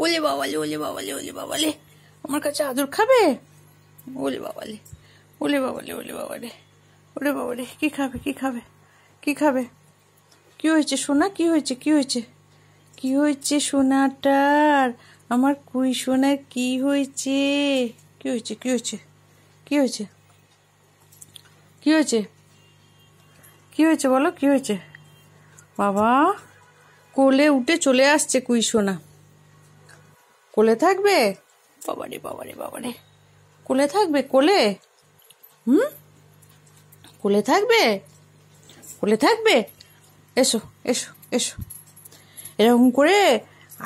ওলে বাবালে ওলে বাবালে ওলে বাবালে, আমার কাছে আদর খাবে? ওলে বাবালে ওলে বাবালে ওলে বাবালে ওলে বাবালে, কি খাবে কি খাবে কি খাবে? কি হয়েছে সোনা? কি হয়েছে কি হয়েছে কি হয়েছে সোনাটার? আমার কুই সোনার কি হয়েছে? কি হয়েছে কি হয়েছে কি হয়েছে কি হয়েছে কি হয়েছে বলো, কি হয়েছে? বাবা কোলে উঠে চলে আসছে কুই সোনা। কোলে থাকবে? বাবারে বাবারে বাবারে, কোলে থাকবে? কোলে কোলে থাকবে? কোলে থাকবে? এসো এসো এসো, এরকম করে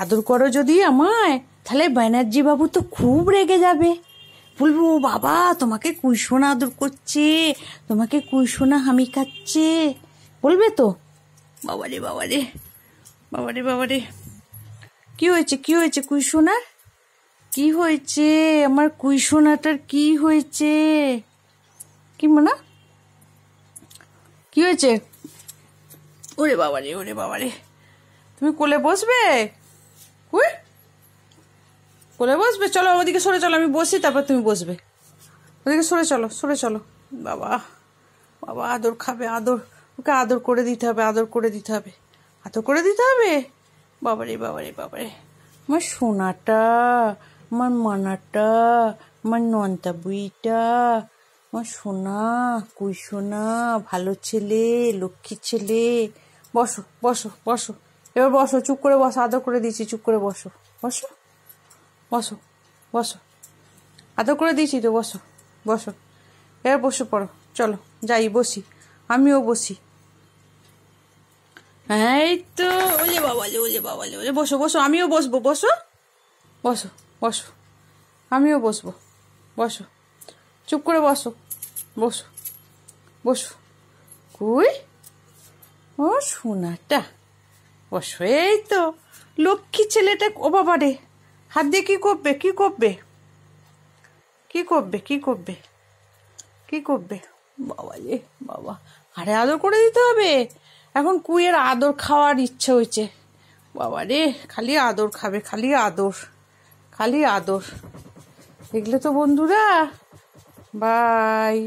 আদর করো যদি আমায়, তাহলে ব্যানার্জি বাবু তো খুব রেগে যাবে। বলবো বাবা তোমাকে কুই সোনা আদর করছে, তোমাকে কুই সোনা হামি খাচ্ছে, বলবে তো? বাবারে বাবারে বাবারে বাবারে, কি হয়েছে কি হয়েছে কুই সোনার? কি হয়েছে আমার কুই সোনাটার? কি হয়েছে? কি মনে কি হয়েছে? ওরে বাবারে ওরে বাবারে, তুমি কোলে বসবে? কোলে বসবে? চলো ওদিকে সরে চলো, আমি বসি তারপর তুমি বসবে। ওদিকে সরে চলো সরে চলো। বাবা বাবা আদর খাবে, আদর, ওকে আদর করে দিতে হবে, আদর করে দিতে হবে, আদর করে দিতে হবে। বাবারে বাবারে বাবারে, আমার সোনাটা, আমার মানাটা, আমার নন্তা বুইটা, আমার সোনা কুই সোনা, ভালো ছেলে, লক্ষ্মী ছেলে। বসো বসো বসো, এবার বসো, চুপ করে বসো, আদর করে দিয়েছি, চুপ করে বসো বসো বসো বসো, আদর করে দিয়েছি তো, বসো বসো, এবার বসে পড়ো। চলো যাই বসি, আমিও বসি। এই তো, ওলে বাবালে ওলে বাবালে ওলে, বসো বসো, আমিও বসবো, বসো বসো বসো, আমিও বসবো, বসো, চুপ করে বসো, বসো বসো। কই ও সোনাটা, বসো। এই তো লক্ষ্মী ছেলেটা। ও বাবা রে, হাত দিয়ে কি করবে কি করবে কি করবে কি করবে কি করবে? বাবা রে বাবা, আরে আদর করে দিতে হবে। এখন কুইয়ের আদর খাওয়ার ইচ্ছে হয়েছে। বাবা রে, খালি আদর খাবে, খালি আদর, খালি আদর। দেখলে তো বন্ধুরা, বাই।